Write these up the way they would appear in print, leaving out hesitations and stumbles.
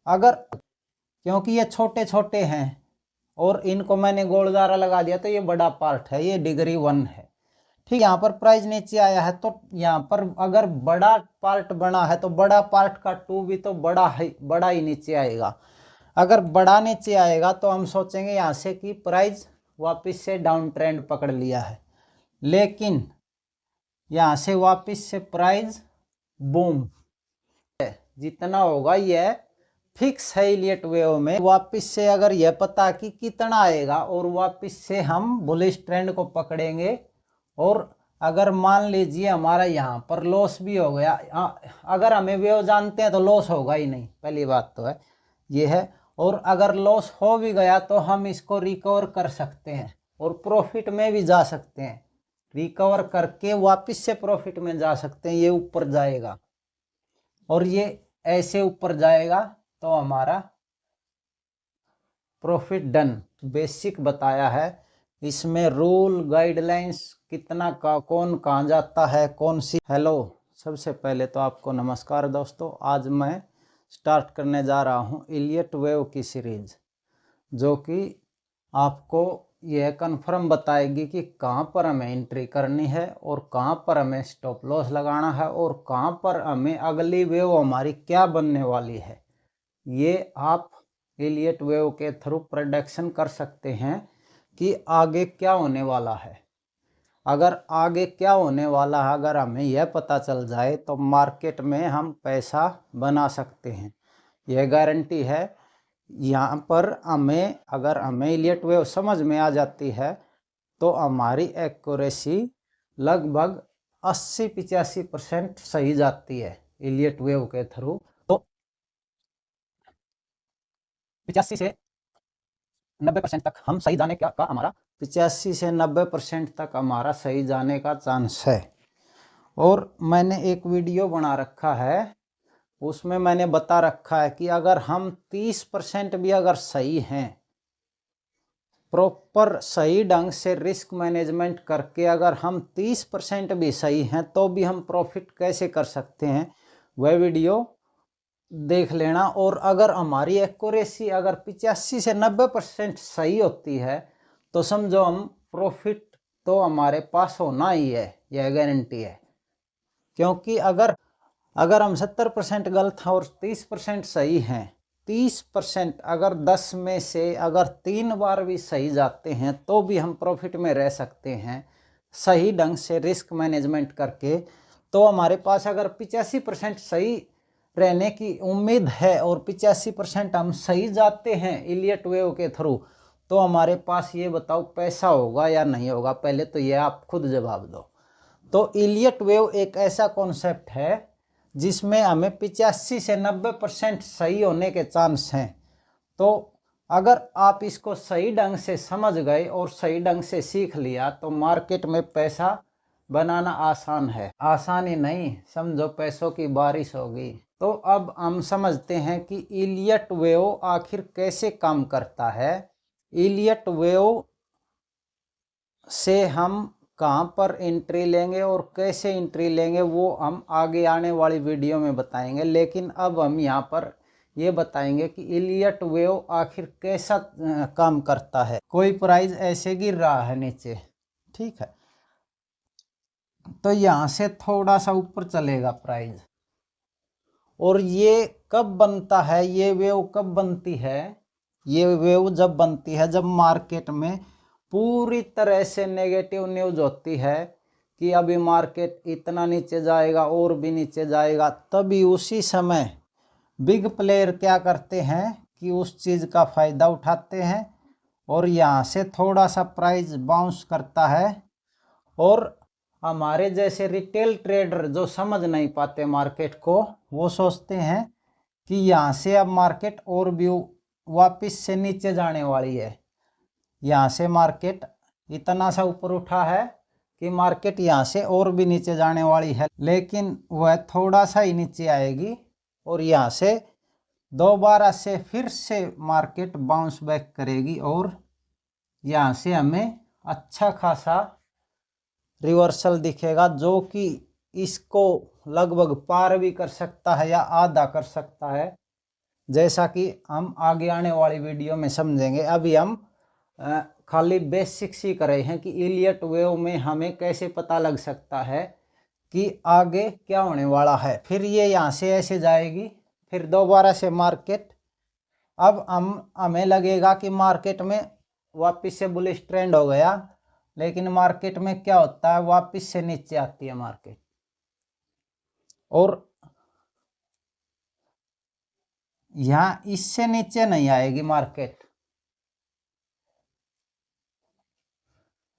अगर क्योंकि ये छोटे छोटे हैं और इनको मैंने गोलदारा लगा दिया तो ये बड़ा पार्ट है, ये डिग्री 1 है। ठीक, यहाँ पर प्राइस नीचे आया है तो यहाँ पर अगर बड़ा पार्ट बना है तो बड़ा पार्ट का 2 भी तो बड़ा ही नीचे आएगा। अगर बड़ा नीचे आएगा तो हम सोचेंगे यहाँ से कि प्राइस वापस से डाउन ट्रेंड पकड़ लिया है, लेकिन यहाँ से वापस से प्राइस बूम जितना होगा यह फिक्स है इलियट वेव में। वापस से अगर यह पता कि कितना आएगा और वापस से हम बुलिश ट्रेंड को पकड़ेंगे। और अगर मान लीजिए हमारा यहाँ पर लॉस भी हो गया, अगर हमें वेव जानते हैं तो लॉस होगा ही नहीं, पहली बात तो है ये है। और अगर लॉस हो भी गया तो हम इसको रिकवर कर सकते हैं और प्रॉफिट में भी जा सकते हैं, रिकवर करके वापस से प्रॉफिट में जा सकते हैं। ये ऊपर जाएगा और ये ऐसे ऊपर जाएगा तो हमारा प्रॉफिट डन। बेसिक बताया है, इसमें रूल गाइडलाइंस कितना का कौन कहाँ जाता है कौन सी। हेलो, सबसे पहले तो आपको नमस्कार दोस्तों। आज मैं स्टार्ट करने जा रहा हूँ इलियट वेव की सीरीज, जो कि आपको यह कंफर्म बताएगी कि कहाँ पर हमें एंट्री करनी है और कहाँ पर हमें स्टॉप लॉस लगाना है और कहाँ पर हमें अगली वेव हमारी क्या बनने वाली है। ये आप इलियट वेव के थ्रू प्रेडिक्शन कर सकते हैं कि आगे क्या होने वाला है। अगर आगे क्या होने वाला है अगर हमें यह पता चल जाए तो मार्केट में हम पैसा बना सकते हैं, यह गारंटी है। यहाँ पर अगर हमें इलियट वेव समझ में आ जाती है तो हमारी एक्यूरेसी लगभग 80-85% सही जाती है इलियट वेव के थ्रू। तो 85 से 90% तक हम सही जाने का हमारा 85 से 90% तक हमारा सही जाने का चांस है। और मैंने एक वीडियो बना रखा है, उसमें मैंने बता रखा है कि अगर हम 30% भी अगर सही हैं, प्रॉपर सही ढंग से रिस्क मैनेजमेंट करके अगर हम 30% भी सही हैं तो भी हम प्रॉफिट कैसे कर सकते हैं, वह वीडियो देख लेना। और अगर हमारी एक्यूरेसी अगर 85 से 90% सही होती है तो समझो हम प्रॉफिट तो हमारे पास होना ही है, यह गारंटी है। क्योंकि अगर हम 70% गलत हैं और 30% सही हैं, 30% अगर 10 में से अगर 3 बार भी सही जाते हैं तो भी हम प्रॉफिट में रह सकते हैं सही ढंग से रिस्क मैनेजमेंट करके। तो हमारे पास अगर 85% सही रहने की उम्मीद है और 85% हम सही जाते हैं इलियट वेव के थ्रू, तो हमारे पास ये बताओ पैसा होगा या नहीं होगा? पहले तो ये आप खुद जवाब दो। तो इलियट वेव एक ऐसा कॉन्सेप्ट है जिसमें हमें 85 से 90% सही होने के चांस हैं। तो अगर आप इसको सही ढंग से समझ गए और सही ढंग से सीख लिया तो मार्केट में पैसा बनाना आसान है। आसान ही नहीं, समझो पैसों की बारिश होगी। तो अब हम समझते हैं कि इलियट वेव आखिर कैसे काम करता है। इलियट वेव से हम कहाँ पर एंट्री लेंगे और कैसे एंट्री लेंगे वो हम आगे आने वाली वीडियो में बताएंगे। लेकिन अब हम यहाँ पर ये बताएंगे कि इलियट वेव आखिर कैसा काम करता है। कोई प्राइस ऐसे गिर रहा है नीचे, ठीक है, तो यहाँ से थोड़ा सा ऊपर चलेगा प्राइस। और ये कब बनता है, ये वेव कब बनती है? ये वेव जब बनती है जब मार्केट में पूरी तरह से नेगेटिव न्यूज होती है कि अभी मार्केट इतना नीचे जाएगा और भी नीचे जाएगा। तभी उसी समय बिग प्लेयर क्या करते हैं कि उस चीज़ का फ़ायदा उठाते हैं और यहाँ से थोड़ा सा प्राइस बाउंस करता है। और हमारे जैसे रिटेल ट्रेडर जो समझ नहीं पाते मार्केट को, वो सोचते हैं कि यहाँ से अब मार्केट और भी वापस से नीचे जाने वाली है। यहाँ से मार्केट इतना सा ऊपर उठा है कि मार्केट यहाँ से और भी नीचे जाने वाली है, लेकिन वह थोड़ा सा ही नीचे आएगी और यहाँ से दोबारा से फिर से मार्केट बाउंस बैक करेगी और यहाँ से हमें अच्छा खासा रिवर्सल दिखेगा, जो कि इसको लगभग पार भी कर सकता है या आधा कर सकता है। जैसा कि हम आगे आने वाली वीडियो में समझेंगे। अभी हम खाली बेसिक्स ही कर रहे हैं कि इलियट वेव में हमें कैसे पता लग सकता है कि आगे क्या होने वाला है। फिर ये यहाँ से ऐसे जाएगी, फिर दोबारा से मार्केट, अब हमें लगेगा कि मार्केट में वापस से बुलिश ट्रेंड हो गया, लेकिन मार्केट में क्या होता है, वापस से नीचे आती है मार्केट, और यहाँ इससे नीचे नहीं आएगी मार्केट।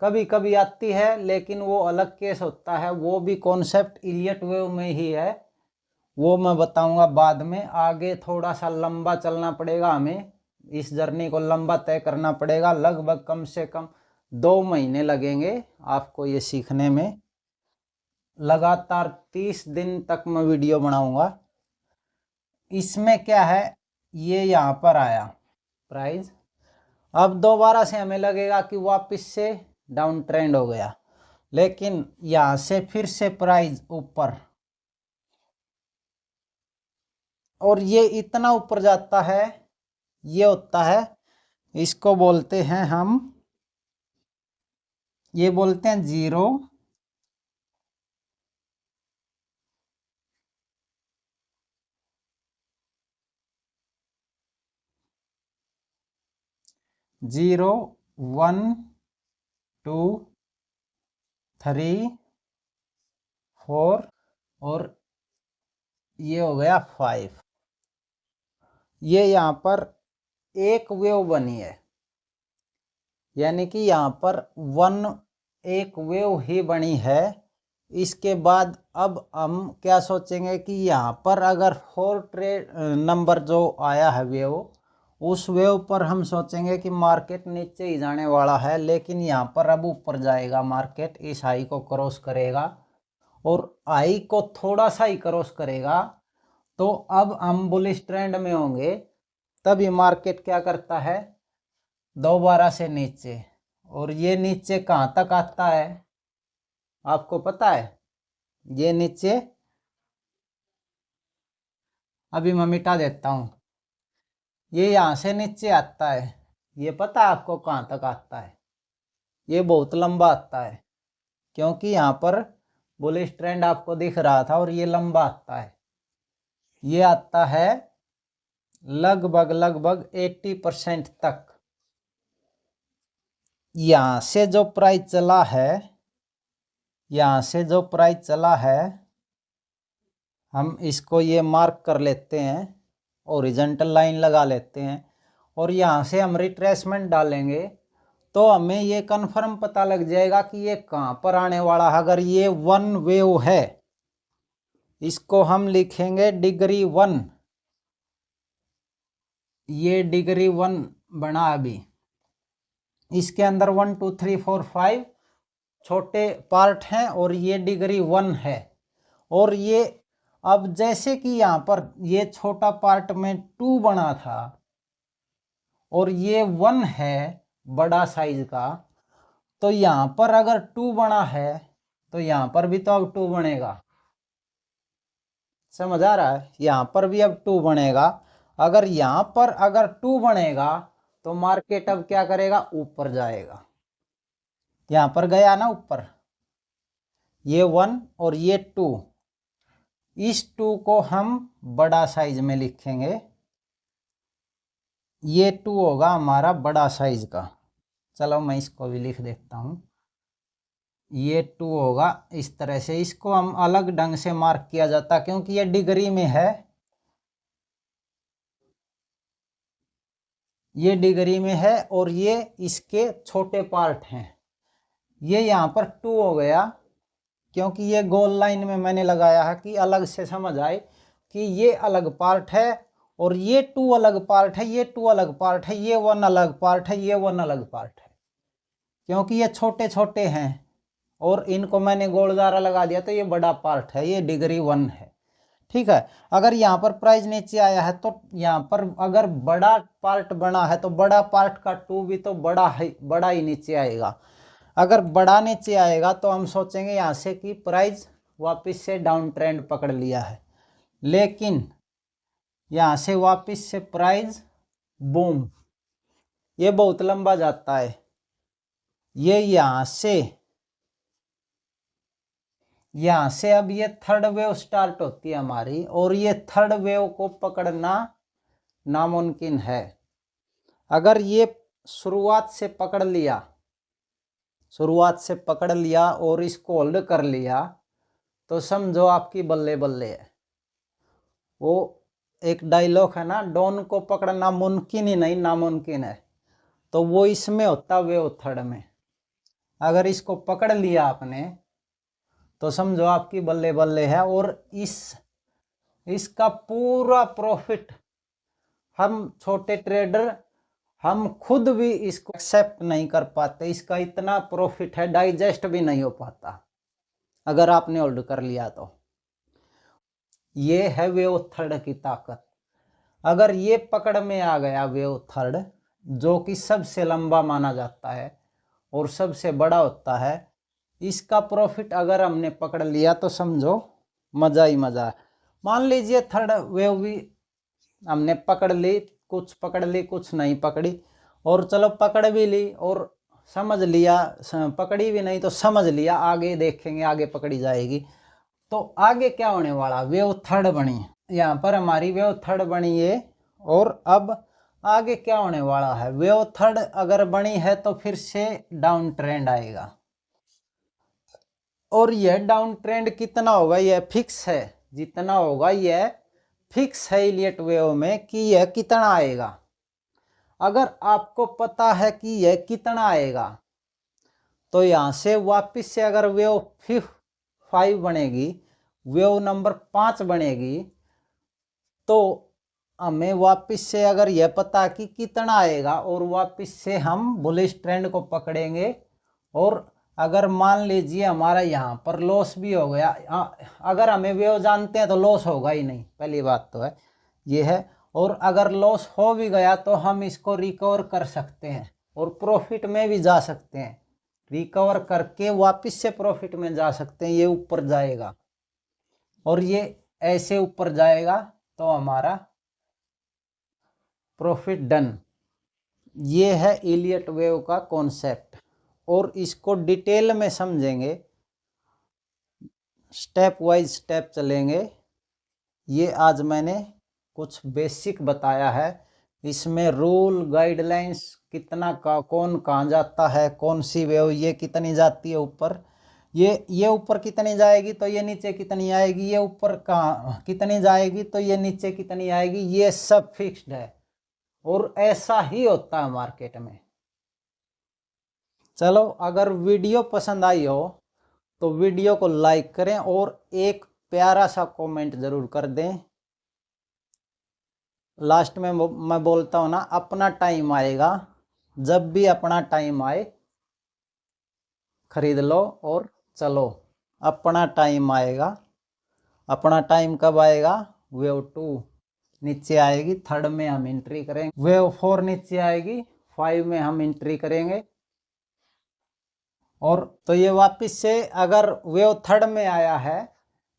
कभी कभी आती है, लेकिन वो अलग केस होता है, वो भी कॉन्सेप्ट इलियट वेव में ही है, वो मैं बताऊंगा बाद में। आगे थोड़ा सा लंबा चलना पड़ेगा, हमें इस जर्नी को लंबा तय करना पड़ेगा। लगभग कम से कम 2 महीने लगेंगे आपको ये सीखने में। लगातार 30 दिन तक मैं वीडियो बनाऊंगा। इसमें क्या है, ये यहाँ पर आया प्राइस, अब दोबारा से हमें लगेगा कि वापस से डाउन ट्रेंड हो गया, लेकिन यहाँ से फिर से प्राइस ऊपर, और ये इतना ऊपर जाता है, ये होता है, इसको बोलते हैं हम, ये बोलते हैं 0 0 1 2 3 4 और ये हो गया 5। ये यहाँ पर एक वेव बनी है, यानी कि यहाँ पर एक वेव ही बनी है। इसके बाद अब हम क्या सोचेंगे कि यहाँ पर अगर 4 ट्रेड नंबर जो आया है वेव, उस वेव पर हम सोचेंगे कि मार्केट नीचे ही जाने वाला है, लेकिन यहाँ पर अब ऊपर जाएगा मार्केट, इस हाई को क्रॉस करेगा और हाई को थोड़ा सा ही क्रॉस करेगा, तो अब हम बुलिश ट्रेंड में होंगे। तभी मार्केट क्या करता है, दोबारा से नीचे, और ये नीचे कहाँ तक आता है आपको पता है? ये नीचे अभी मैं मिटा देता हूँ, ये यहाँ से नीचे आता है, ये पता है आपको कहाँ तक आता है? ये बहुत लंबा आता है, क्योंकि यहाँ पर बुलिश ट्रेंड आपको दिख रहा था और ये लंबा आता है। ये आता है लगभग 80% तक। यहाँ से जो प्राइस चला है, यहाँ से जो प्राइस चला है, हम इसको ये मार्क कर लेते हैं, हॉरिजॉन्टल लाइन लगा लेते हैं, और यहाँ से हम रिट्रेसमेंट डालेंगे, तो हमें ये कंफर्म पता लग जाएगा कि ये कहाँ पर आने वाला है। अगर ये 1 वेव है, इसको हम लिखेंगे डिग्री 1, ये डिग्री 1 बना। अभी इसके अंदर 1 2 3 4 5 छोटे पार्ट हैं, और ये डिग्री 1 है। और ये अब जैसे कि यहाँ पर ये छोटा पार्ट में 2 बना था, और ये 1 है बड़ा साइज का, तो यहाँ पर अगर 2 बना है, तो यहाँ पर भी तो अब 2 बनेगा। समझ आ रहा है? यहाँ पर भी अब 2 बनेगा। अगर यहाँ पर अगर 2 बनेगा, तो मार्केट अब क्या करेगा, ऊपर जाएगा। यहाँ पर गया ना ऊपर, ये 1 और ये 2, इस 2 को हम बड़ा साइज में लिखेंगे। ये 2 होगा हमारा बड़ा साइज का। चलो मैं इसको भी लिख देता हूँ। ये 2 होगा इस तरह से, इसको हम अलग ढंग से मार्क किया जाता क्योंकि ये डिग्री में है, ये डिग्री में है, और ये इसके छोटे पार्ट हैं। ये यहाँ पर 2 हो गया, क्योंकि ये गोल लाइन में मैंने लगाया है कि अलग से समझ आए कि ये अलग पार्ट है, और ये 2 अलग पार्ट है, ये 2 अलग पार्ट है, ये 1 अलग पार्ट है, ये 1 अलग पार्ट है, क्योंकि ये छोटे छोटे हैं, और इनको मैंने गोलदारा लगा दिया, तो ये बड़ा पार्ट है, ये डिग्री 1 है। ठीक है। अगर यहाँ पर प्राइस नीचे आया है, तो यहाँ पर अगर बड़ा पार्ट बना है, तो बड़ा पार्ट का 2 भी तो बड़ा ही नीचे आएगा। अगर बड़ा नीचे आएगा, तो हम सोचेंगे यहाँ से कि प्राइस वापस से डाउन ट्रेंड पकड़ लिया है। लेकिन यहाँ से वापस से प्राइस बूम, ये बहुत लंबा जाता है। ये यहाँ से अब ये थर्ड वेव स्टार्ट होती है हमारी, और ये थर्ड वेव को पकड़ना नामुमकिन है। अगर ये शुरुआत से पकड़ लिया और इसको होल्ड कर लिया तो समझो आपकी बल्ले बल्ले है। वो एक डायलॉग है ना, डॉन को पकड़ना मुमकिन ही नहीं नामुमकिन है, तो वो इसमें होता वेव थर्ड में। अगर इसको पकड़ लिया आपने तो समझो आपकी बल्ले बल्ले है। और इसका पूरा प्रॉफिट हम छोटे ट्रेडर हम खुद भी इसको एक्सेप्ट नहीं कर पाते। इसका इतना प्रॉफिट है, डाइजेस्ट भी नहीं हो पाता अगर आपने होल्ड कर लिया तो। ये है वेव थर्ड की ताकत। अगर ये पकड़ में आ गया वेव थर्ड, जो कि सबसे लंबा माना जाता है और सबसे बड़ा होता है, इसका प्रॉफिट अगर हमने पकड़ लिया तो समझो मज़ा ही मज़ा है। मान लीजिए थर्ड वेव भी हमने पकड़ ली, कुछ पकड़ ली कुछ नहीं पकड़ी, और चलो पकड़ भी ली और समझ लिया, पकड़ी भी नहीं तो समझ लिया, आगे देखेंगे आगे पकड़ी जाएगी। तो आगे क्या होने वाला, वेव थर्ड बनी, यहाँ पर हमारी वेव थर्ड बनी है। और अब आगे क्या होने वाला है, वेव थर्ड अगर बनी है तो फिर से डाउन ट्रेंड आएगा। और यह डाउन ट्रेंड कितना होगा, यह फिक्स है, जितना होगा यह फिक्स है इलियट वेव में कि यह कितना आएगा। अगर आपको पता है कि यह कितना आएगा तो यहाँ से वापस से अगर वेव 5 बनेगी, वेव नंबर 5 बनेगी, तो हमें वापस से अगर यह पता कि कितना आएगा और वापस से हम बुलिश ट्रेंड को पकड़ेंगे। और अगर मान लीजिए हमारा यहाँ पर लॉस भी हो गया, अगर हमें वेव जानते हैं तो लॉस होगा ही नहीं, पहली बात तो है ये है। और अगर लॉस हो भी गया तो हम इसको रिकवर कर सकते हैं और प्रॉफिट में भी जा सकते हैं, रिकवर करके वापस से प्रॉफिट में जा सकते हैं। ये ऊपर जाएगा और ये ऐसे ऊपर जाएगा तो हमारा प्रॉफिट डन। ये है इलियट वेव का कॉन्सेप्ट, और इसको डिटेल में समझेंगे, स्टेप वाइज स्टेप चलेंगे। ये आज मैंने कुछ बेसिक बताया है, इसमें रूल गाइडलाइंस कितना का कौन कहाँ जाता है, कौन सी वेव ये कितनी जाती है ऊपर, ये ऊपर कितनी जाएगी तो ये नीचे कितनी आएगी, ये ऊपर कहाँ कितनी जाएगी तो ये नीचे कितनी आएगी, ये सब फिक्स्ड है और ऐसा ही होता है मार्केट में। चलो, अगर वीडियो पसंद आई हो तो वीडियो को लाइक करें और एक प्यारा सा कमेंट ज़रूर कर दें। लास्ट में मैं बोलता हूँ ना, अपना टाइम आएगा, जब भी अपना टाइम आए खरीद लो और चलो। अपना टाइम आएगा। अपना टाइम कब आएगा, वेव 2 नीचे आएगी, थर्ड में हम एंट्री करेंगे, वेव 4 नीचे आएगी, 5 में हम एंट्री करेंगे। और तो ये वापस से अगर वेव थर्ड में आया है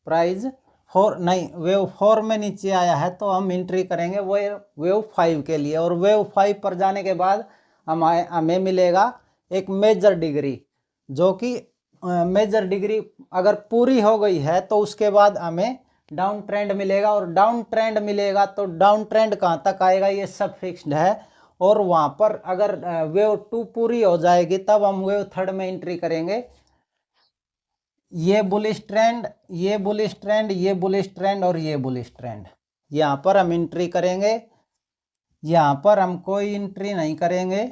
प्राइस 4 नहीं, वेव 4 में नीचे आया है तो हम एंट्री करेंगे वेव 5 के लिए। और वेव 5 पर जाने के बाद हमें मिलेगा एक मेजर डिग्री, जो कि मेजर डिग्री अगर पूरी हो गई है तो उसके बाद हमें डाउन ट्रेंड मिलेगा। और डाउन ट्रेंड मिलेगा तो डाउन ट्रेंड कहाँ तक आएगा ये सब फिक्स्ड है। और वहाँ पर अगर वेव 2 पूरी हो जाएगी तब हम वेव थर्ड में एंट्री करेंगे। ये बुलिश ट्रेंड, ये बुलिश ट्रेंड, ये बुलिश ट्रेंड और ये बुलिश ट्रेंड, यहाँ पर हम एंट्री करेंगे। यहाँ पर हम कोई एंट्री नहीं करेंगे